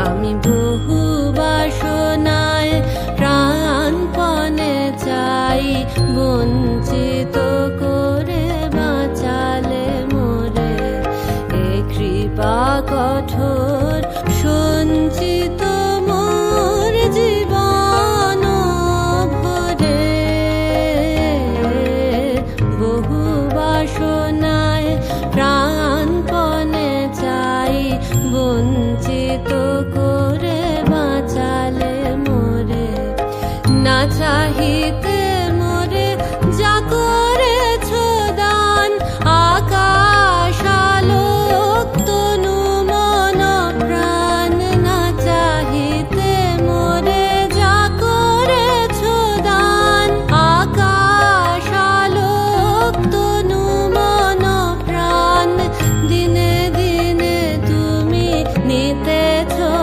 আমি বহু বাসনায় প্রাণপণে চাই, বঞ্চিত করে বাঁচালে মোরে। এ কৃপা কঠোর সঞ্চিত মোর জীবন ভরে। বহু বাসনায় প্রাণপণে চাই, বঞ্চিত করে বাঁচালে মোরে। না চাহি